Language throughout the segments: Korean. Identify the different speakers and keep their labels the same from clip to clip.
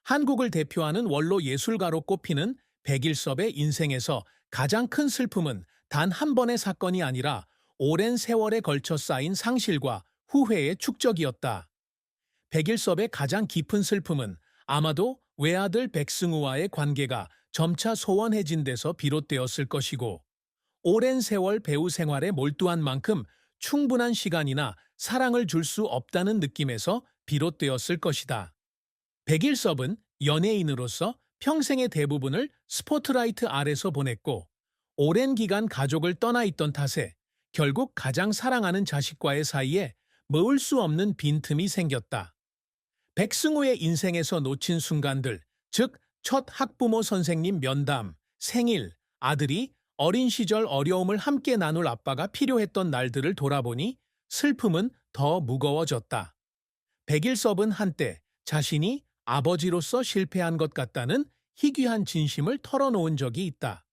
Speaker 1: 한국을 대표하는 원로 예술가로 꼽히는 백일섭의 인생에서 가장 큰 슬픔은 단 한 번의 사건이 아니라 오랜 세월에 걸쳐 쌓인 상실과 후회의 축적이었다. 백일섭의 가장 깊은 슬픔은 아마도 외아들 백승우와의 관계가 점차 소원해진 데서 비롯되었을 것이고, 오랜 세월 배우 생활에 몰두한 만큼 충분한 시간이나 사랑을 줄 수 없다는 느낌에서 비롯되었을 것이다. 백일섭은 연예인으로서 평생의 대부분을 스포트라이트 아래서 보냈고, 오랜 기간 가족을 떠나 있던 탓에 결국 가장 사랑하는 자식과의 사이에 머울 수 없는 빈틈이 생겼다. 백승우의 인생에서 놓친 순간들, 즉 첫 학부모 선생님 면담, 생일, 아들이 어린 시절 어려움을 함께 나눌 아빠가 필요했던 날들을 돌아보니 슬픔은 더 무거워졌다. 백일섭은 한때 자신이 아버지로서 실패한 것 같다는 희귀한 진심을 털어놓은 적이 있다.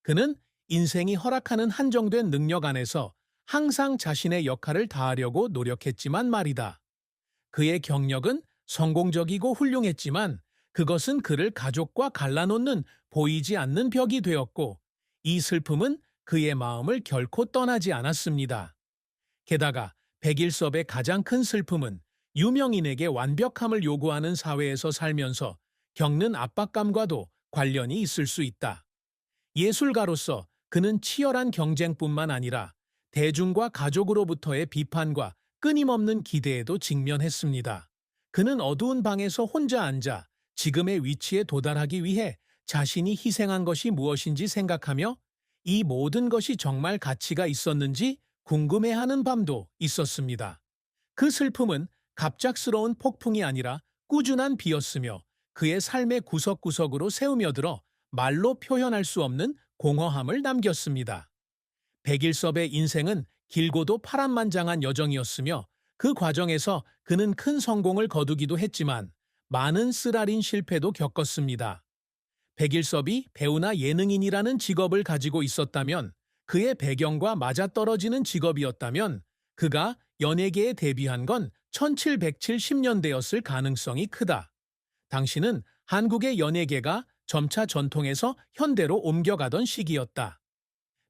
Speaker 1: 그는 인생이 허락하는 한정된 능력 안에서 항상 자신의 역할을 다하려고 노력했지만 말이다. 그의 경력은 성공적이고 훌륭했지만 그것은 그를 가족과 갈라놓는 보이지 않는 벽이 되었고, 이 슬픔은 그의 마음을 결코 떠나지 않았습니다. 게다가 백일섭의 가장 큰 슬픔은 유명인에게 완벽함을 요구하는 사회에서 살면서 겪는 압박감과도 관련이 있을 수 있다. 예술가로서 그는 치열한 경쟁뿐만 아니라 대중과 가족으로부터의 비판과 끊임없는 기대에도 직면했습니다. 그는 어두운 방에서 혼자 앉아 지금의 위치에 도달하기 위해 자신이 희생한 것이 무엇인지 생각하며 이 모든 것이 정말 가치가 있었는지 궁금해하는 밤도 있었습니다. 그 슬픔은 갑작스러운 폭풍이 아니라 꾸준한 비였으며 그의 삶의 구석구석으로 새우며들어 말로 표현할 수 없는 공허함을 남겼습니다. 백일섭의 인생은 길고도 파란만장한 여정이었으며 그 과정에서 그는 큰 성공을 거두기도 했지만 많은 쓰라린 실패도 겪었습니다. 백일섭이 배우나 예능인이라는 직업을 가지고 있었다면, 그의 배경과 맞아떨어지는 직업이었다면 그가 연예계에 데뷔한 건 1770년대였을 가능성이 크다. 당시는 한국의 연예계가 점차 전통에서 현대로 옮겨가던 시기였다.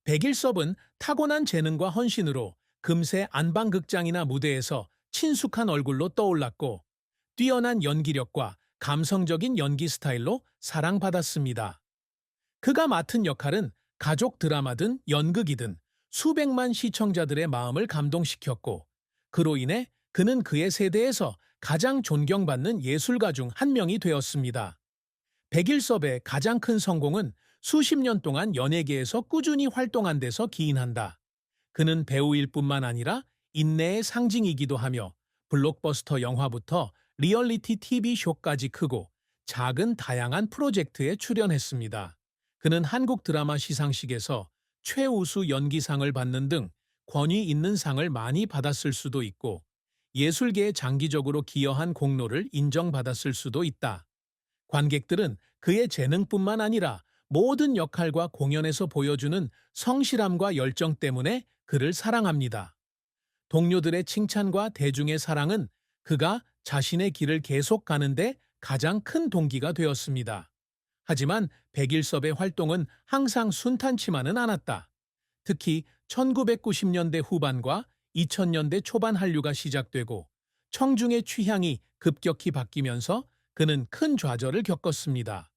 Speaker 1: 백일섭은 타고난 재능과 헌신으로 금세 안방극장이나 무대에서 친숙한 얼굴로 떠올랐고, 뛰어난 연기력과 감성적인 연기 스타일로 사랑받았습니다. 그가 맡은 역할은 가족 드라마든 연극이든 수백만 시청자들의 마음을 감동시켰고, 그로 인해 그는 그의 세대에서 가장 존경받는 예술가 중 한 명이 되었습니다. 백일섭의 가장 큰 성공은 수십 년 동안 연예계에서 꾸준히 활동한 데서 기인한다. 그는 배우일 뿐만 아니라 인내의 상징이기도 하며 블록버스터 영화부터 리얼리티 TV쇼까지 크고 작은 다양한 프로젝트에 출연했습니다. 그는 한국 드라마 시상식에서 최우수 연기상을 받는 등 권위 있는 상을 많이 받았을 수도 있고, 예술계에 장기적으로 기여한 공로를 인정받았을 수도 있다. 관객들은 그의 재능뿐만 아니라 모든 역할과 공연에서 보여주는 성실함과 열정 때문에 그를 사랑합니다. 동료들의 칭찬과 대중의 사랑은 그가 자신의 길을 계속 가는데 가장 큰 동기가 되었습니다. 하지만 백일섭의 활동은 항상 순탄치만은 않았다. 특히 1990년대 후반과 2000년대 초반 한류가 시작되고 청중의 취향이 급격히 바뀌면서 그는 큰 좌절을 겪었습니다.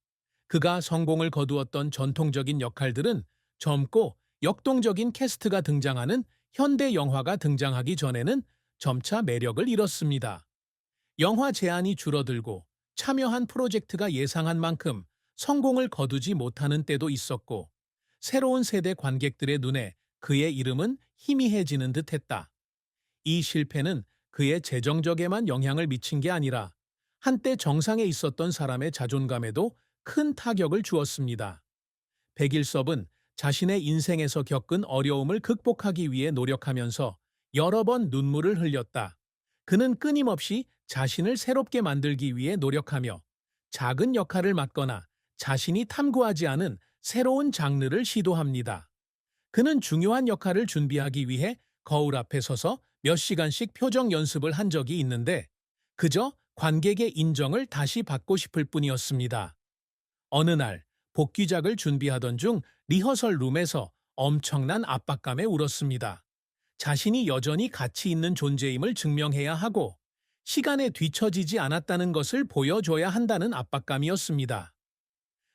Speaker 1: 그가 성공을 거두었던 전통적인 역할들은 젊고 역동적인 캐스트가 등장하는 현대 영화가 등장하기 전에는 점차 매력을 잃었습니다. 영화 제안이 줄어들고 참여한 프로젝트가 예상한 만큼 성공을 거두지 못하는 때도 있었고, 새로운 세대 관객들의 눈에 그의 이름은 희미해지는 듯했다. 이 실패는 그의 재정적에만 영향을 미친 게 아니라 한때 정상에 있었던 사람의 자존감에도 큰 타격을 주었습니다. 백일섭은 자신의 인생에서 겪은 어려움을 극복하기 위해 노력하면서 여러 번 눈물을 흘렸다. 그는 끊임없이 자신을 새롭게 만들기 위해 노력하며 작은 역할을 맡거나 자신이 탐구하지 않은 새로운 장르를 시도합니다. 그는 중요한 역할을 준비하기 위해 거울 앞에 서서 몇 시간씩 표정 연습을 한 적이 있는데, 그저 관객의 인정을 다시 받고 싶을 뿐이었습니다. 어느 날 복귀작을 준비하던 중 리허설 룸에서 엄청난 압박감에 울었습니다. 자신이 여전히 가치 있는 존재임을 증명해야 하고 시간에 뒤처지지 않았다는 것을 보여줘야 한다는 압박감이었습니다.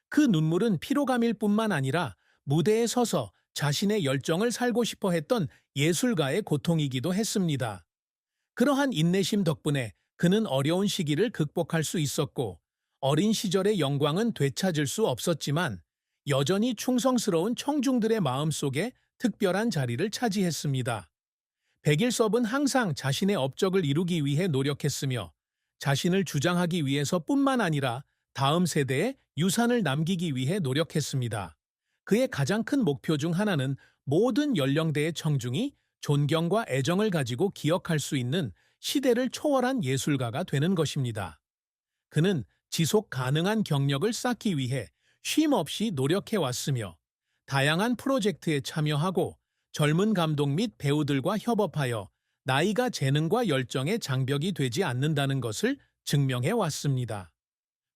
Speaker 1: 그 눈물은 피로감일 뿐만 아니라 무대에 서서 자신의 열정을 살고 싶어 했던 예술가의 고통이기도 했습니다. 그러한 인내심 덕분에 그는 어려운 시기를 극복할 수 있었고 어린 시절의 영광은 되찾을 수 없었지만 여전히 충성스러운 청중들의 마음속에 특별한 자리를 차지했습니다. 백일섭은 항상 자신의 업적을 이루기 위해 노력했으며 자신을 주장하기 위해서뿐만 아니라 다음 세대에 유산을 남기기 위해 노력했습니다. 그의 가장 큰 목표 중 하나는 모든 연령대의 청중이 존경과 애정을 가지고 기억할 수 있는 시대를 초월한 예술가가 되는 것입니다. 그는 지속 가능한 경력을 쌓기 위해 쉼 없이 노력해 왔으며 다양한 프로젝트에 참여하고 젊은 감독 및 배우들과 협업하여 나이가 재능과 열정의 장벽이 되지 않는다는 것을 증명해 왔습니다.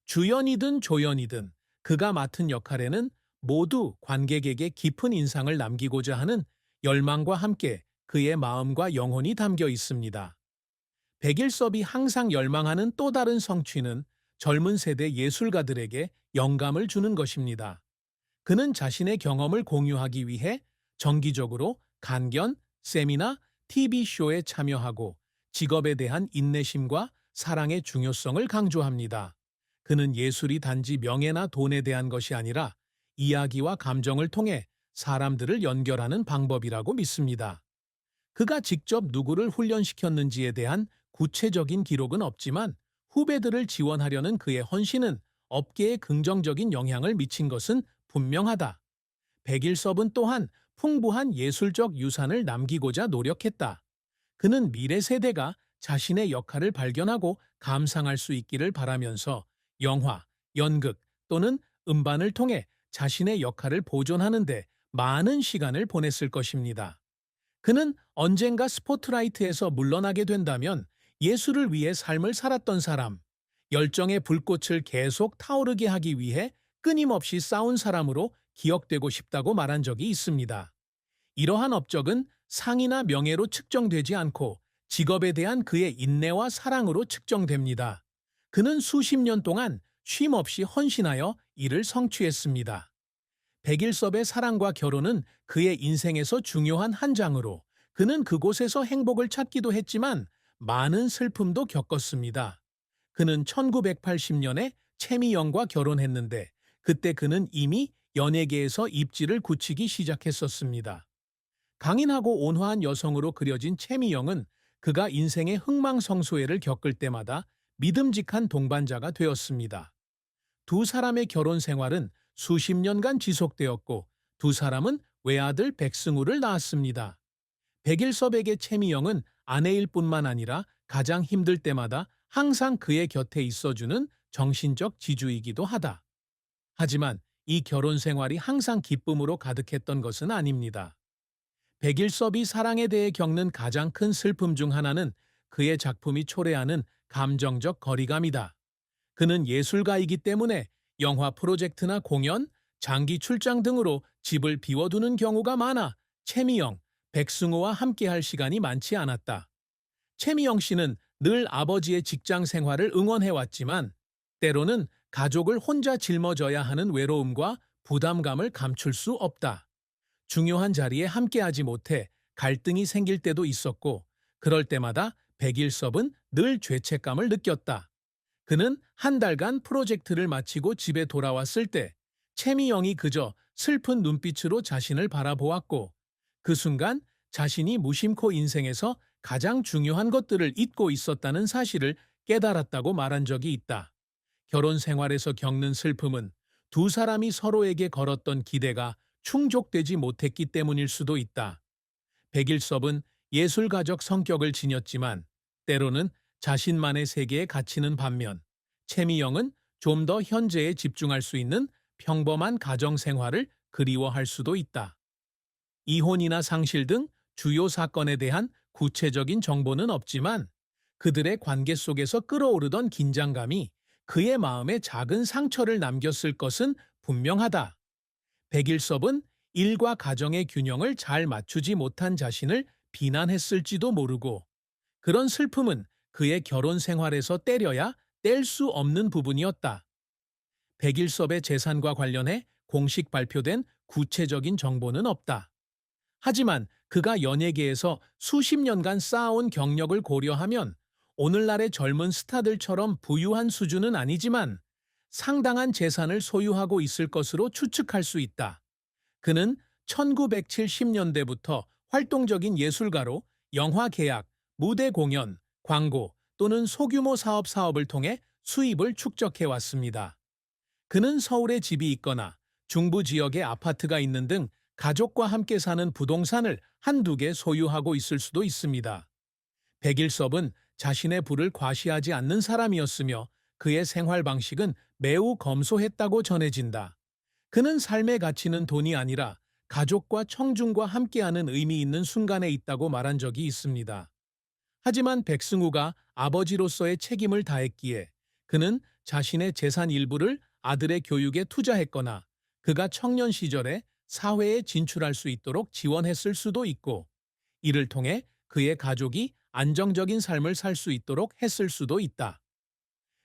Speaker 1: 주연이든 조연이든 그가 맡은 역할에는 모두 관객에게 깊은 인상을 남기고자 하는 열망과 함께 그의 마음과 영혼이 담겨 있습니다. 백일섭이 항상 열망하는 또 다른 성취는 젊은 세대 예술가들에게 영감을 주는 것입니다. 그는 자신의 경험을 공유하기 위해 정기적으로 강연, 세미나, TV쇼에 참여하고 직업에 대한 인내심과 사랑의 중요성을 강조합니다. 그는 예술이 단지 명예나 돈에 대한 것이 아니라 이야기와 감정을 통해 사람들을 연결하는 방법이라고 믿습니다. 그가 직접 누구를 훈련시켰는지에 대한 구체적인 기록은 없지만 후배들을 지원하려는 그의 헌신은 업계에 긍정적인 영향을 미친 것은 분명하다. 백일섭은 또한 풍부한 예술적 유산을 남기고자 노력했다. 그는 미래 세대가 자신의 역할을 발견하고 감상할 수 있기를 바라면서 영화, 연극 또는 음반을 통해 자신의 역할을 보존하는 데 많은 시간을 보냈을 것입니다. 그는 언젠가 스포트라이트에서 물러나게 된다면 예술을 위해 삶을 살았던 사람, 열정의 불꽃을 계속 타오르게 하기 위해 끊임없이 싸운 사람으로 기억되고 싶다고 말한 적이 있습니다. 이러한 업적은 상이나 명예로 측정되지 않고 직업에 대한 그의 인내와 사랑으로 측정됩니다. 그는 수십 년 동안 쉼 없이 헌신하여 이를 성취했습니다. 백일섭의 사랑과 결혼은 그의 인생에서 중요한 한 장으로 그는 그곳에서 행복을 찾기도 했지만 많은 슬픔도 겪었습니다. 그는 1980년에 채미영과 결혼했는데 그때 그는 이미 연예계에서 입지를 굳히기 시작했었습니다. 강인하고 온화한 여성으로 그려진 채미영은 그가 인생의 흥망성쇠를 겪을 때마다 믿음직한 동반자가 되었습니다. 두 사람의 결혼 생활은 수십 년간 지속되었고 두 사람은 외아들 백승우를 낳았습니다. 백일섭에게 채미영은 아내일 뿐만 아니라 가장 힘들 때마다 항상 그의 곁에 있어주는 정신적 지주이기도 하다. 하지만 이 결혼 생활이 항상 기쁨으로 가득했던 것은 아닙니다. 백일섭이 사랑에 대해 겪는 가장 큰 슬픔 중 하나는 그의 작품이 초래하는 감정적 거리감이다. 그는 예술가이기 때문에 영화 프로젝트나 공연, 장기 출장 등으로 집을 비워두는 경우가 많아 채미영, 백승우와 함께할 시간이 많지 않았다. 채미영 씨는 늘 아버지의 직장 생활을 응원해왔지만 때로는 가족을 혼자 짊어져야 하는 외로움과 부담감을 감출 수 없다. 중요한 자리에 함께하지 못해 갈등이 생길 때도 있었고 그럴 때마다 백일섭은 늘 죄책감을 느꼈다. 그는 한 달간 프로젝트를 마치고 집에 돌아왔을 때 채미영이 그저 슬픈 눈빛으로 자신을 바라보았고 그 순간 자신이 무심코 인생에서 가장 중요한 것들을 잊고 있었다는 사실을 깨달았다고 말한 적이 있다. 결혼 생활에서 겪는 슬픔은 두 사람이 서로에게 걸었던 기대가 충족되지 못했기 때문일 수도 있다. 백일섭은 예술가적 성격을 지녔지만 때로는 자신만의 세계에 갇히는 반면 채미영은 좀 더 현재에 집중할 수 있는 평범한 가정 생활을 그리워할 수도 있다. 이혼이나 상실 등 주요 사건에 대한 구체적인 정보는 없지만 그들의 관계 속에서 끓어오르던 긴장감이 그의 마음에 작은 상처를 남겼을 것은 분명하다. 백일섭은 일과 가정의 균형을 잘 맞추지 못한 자신을 비난했을지도 모르고 그런 슬픔은 그의 결혼 생활에서 때려야 뗄 수 없는 부분이었다. 백일섭의 재산과 관련해 공식 발표된 구체적인 정보는 없다. 하지만 그가 연예계에서 수십 년간 쌓아온 경력을 고려하면 오늘날의 젊은 스타들처럼 부유한 수준은 아니지만 상당한 재산을 소유하고 있을 것으로 추측할 수 있다. 그는 1970년대부터 활동적인 예술가로 영화 계약, 무대 공연, 광고 또는 소규모 사업을 통해 수입을 축적해 왔습니다. 그는 서울에 집이 있거나 중부 지역에 아파트가 있는 등 가족과 함께 사는 부동산을 한두 개 소유하고 있을 수도 있습니다. 백일섭은 자신의 부를 과시하지 않는 사람이었으며 그의 생활 방식은 매우 검소했다고 전해진다. 그는 삶의 가치는 돈이 아니라 가족과 청중과 함께하는 의미 있는 순간에 있다고 말한 적이 있습니다. 하지만 백승우가 아버지로서의 책임을 다했기에 그는 자신의 재산 일부를 아들의 교육에 투자했거나 그가 청년 시절에 사회에 진출할 수 있도록 지원했을 수도 있고 이를 통해 그의 가족이 안정적인 삶을 살 수 있도록 했을 수도 있다.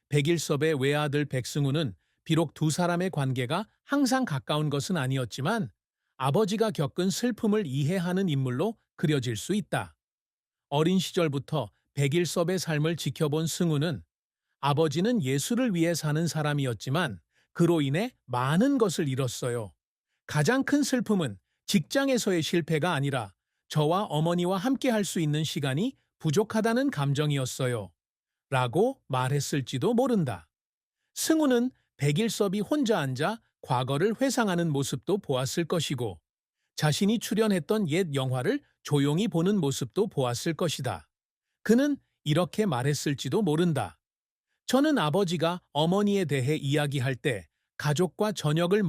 Speaker 1: 백일섭의 외아들 백승우는 비록 두 사람의 관계가 항상 가까운 것은 아니었지만 아버지가 겪은 슬픔을 이해하는 인물로 그려질 수 있다. 어린 시절부터 백일섭의 삶을 지켜본 승우는 아버지는 예술을 위해 사는 사람이었지만 그로 인해 많은 것을 잃었어요. 가장 큰 슬픔은 직장에서의 실패가 아니라 저와 어머니와 함께 할 수 있는 시간이 부족하다는 감정이었어요. 라고 말했을지도 모른다. 승우는 백일섭이 혼자 앉아 과거를 회상하는 모습도 보았을 것이고 자신이 출연했던 옛 영화를 조용히 보는 모습도 보았을 것이다. 그는 이렇게 말했을지도 모른다. 저는 아버지가 어머니에 대해 이야기할 때 가족과 저녁을